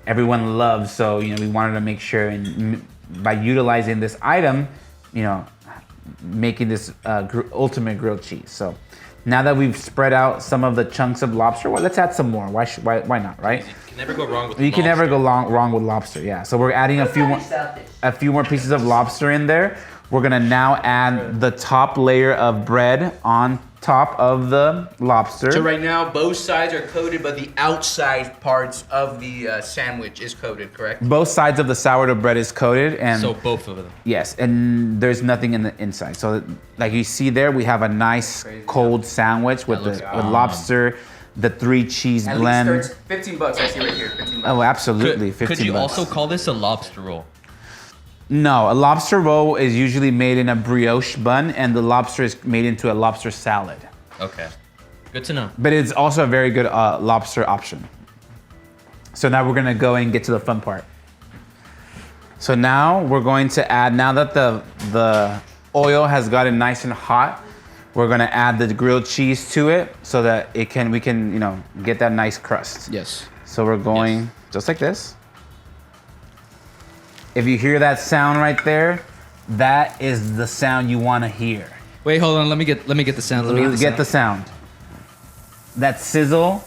everyone loves. So, we wanted to make sure and by utilizing this item, making this ultimate grilled cheese. So now that we've spread out some of the chunks of lobster, well, let's add some more. Why not, right? You can never go wrong with You can never lobster. go wrong with lobster. Yeah. So we're adding a few more pieces of lobster in there. We're gonna now add the top layer of bread on top of the lobster. So right now, both sides are coated, but the outside parts of the sandwich is coated, correct? Both sides of the sourdough bread is coated, and So both of them. yes, and there's nothing in the inside. So like you see there, we have a nice cold sandwich with looks with lobster, the 3 cheese At blend. least starts $15. I see right here, $15. Oh, absolutely, Could 15 you bucks. also call this a lobster roll? No, a lobster roll is usually made in a brioche bun, and the lobster is made into a lobster salad. Okay. Good to know. But it's also a very good lobster option. So now we're gonna go and get to the fun part. So now we're going to add, now that the oil has gotten nice and hot, we're gonna add the grilled cheese to it so that we can get that nice crust. Yes. So we're going just like this. If you hear that sound right there, that is the sound you want to hear. Wait, hold on. Let me get the sound. Get the sound. That sizzle,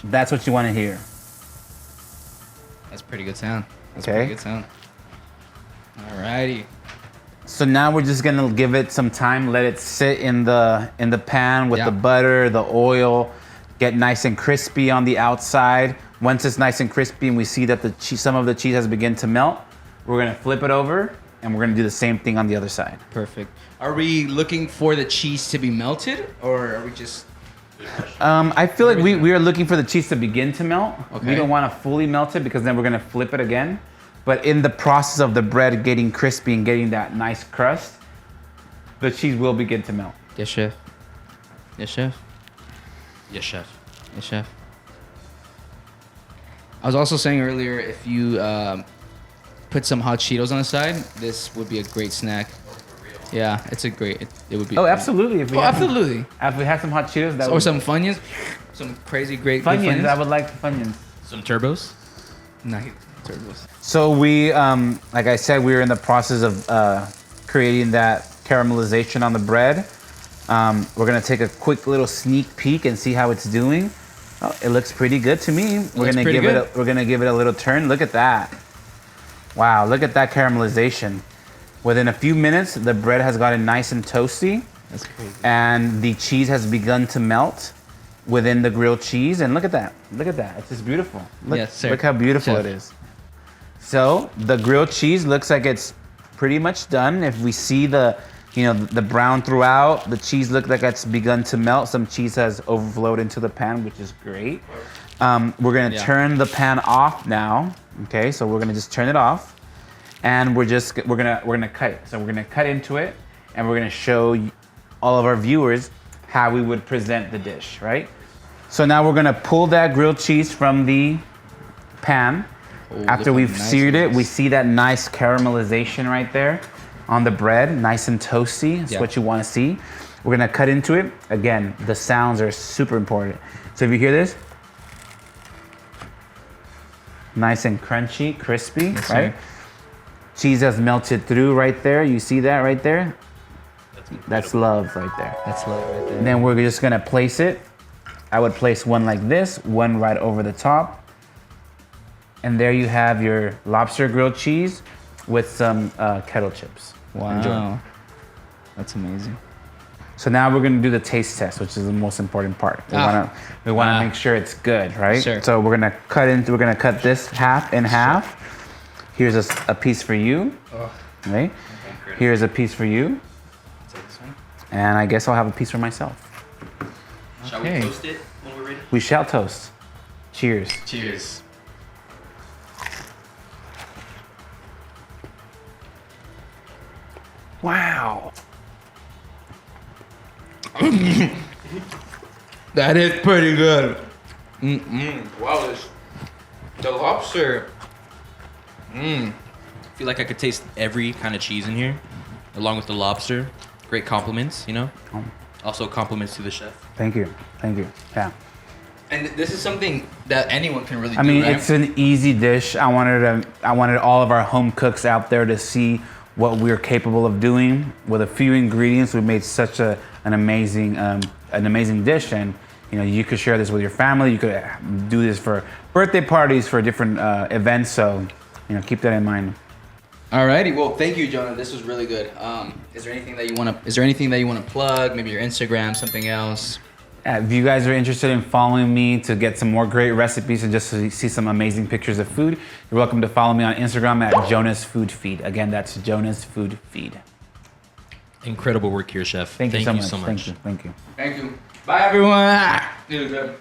that's what you want to hear. That's pretty good sound. That's Okay. pretty good sound. Alrighty. So now we're just gonna give it some time, let it sit in the pan with Yeah. the butter, the oil, get nice and crispy on the outside. Once it's nice and crispy and we see that some of the cheese has begun to melt, we're gonna flip it over and we're gonna do the same thing on the other side. Perfect. Are we looking for the cheese to be melted, or are we just? I feel like we are looking for the cheese to begin to melt. Okay. We don't want to fully melt it because then we're gonna flip it again. But in the process of the bread getting crispy and getting that nice crust, the cheese will begin to melt. Yes, chef. Yes, chef. Yes, chef. Yes, chef. I was also saying earlier, if you put some hot Cheetos on the side, this would be a great snack. Yeah, it's a great. It would be. Oh, absolutely. If we Oh, have some- absolutely. If we have some hot Cheetos, that Or would some Funyuns, some crazy great good Funyuns. I would like Funyuns. Some turbos? Nah, So we, like I said, we were in the process of creating that caramelization on the bread. We're gonna take a quick little sneak peek and see how it's doing. Oh, it looks pretty good to me. We're gonna give it a little turn. Look at that. Wow, look at that caramelization. Within a few minutes, the bread has gotten nice and toasty. That's crazy. And the cheese has begun to melt within the grilled cheese. And look at that. Look at that. It's just beautiful. Look, Yes, sir. look how beautiful Chef. it is. So the grilled cheese looks like it's pretty much done. If we see the brown throughout, the cheese looks like it's begun to melt. Some cheese has overflowed into the pan, which is great. We're gonna turn the pan off now. Okay, so we're gonna just turn it off, and we're gonna cut it. So we're gonna cut into it, and we're gonna show all of our viewers how we would present the dish, right? So now we're gonna pull that grilled cheese from the pan. After we've seared it, we see that nice caramelization right there on the bread, nice and toasty. That's what you want to see. We're gonna cut into it. Again, the sounds are super important. So if you hear this, nice and crunchy, crispy, right? Cheese has melted through right there. You see that right there? That's love right there. That's love right there. And then we're just gonna place it. I would place one like this, one right over the top. And there you have your lobster grilled cheese with some kettle chips. Wow. Enjoy. That's amazing. So now we're gonna do the taste test, which is the most important part. We wanna make sure it's good, right? Sure. So we're gonna cut this half in half. Here's a piece for you. Right? Here's a piece for you. And I guess I'll have a piece for myself. Shall we toast it when we're ready? We shall toast. Cheers. Cheers. Wow. That is pretty good. Wow, the lobster. I feel like I could taste every kind of cheese in here, along with the lobster. Great compliments, you know? Also compliments to the chef. Thank you. Thank you. Yeah. And this is something that anyone can really do, I mean, right? it's an easy dish. I wanted all of our home cooks out there to see what we're capable of doing with a few ingredients. We made such an amazing dish, and you could share this with your family. You could do this for birthday parties, for different events. So, keep that in mind. Alrighty, well, thank you, Jonah. This was really good. Is there anything that you want to plug? Maybe your Instagram, something else? If you guys are interested in following me to get some more great recipes and just to see some amazing pictures of food, you're welcome to follow me on Instagram at Jona's Food Feed. Again, that's Jona's Food Feed. Incredible work here, chef. Thank you so much. So much. Thank you. Thank you. Bye, everyone. Dude, good.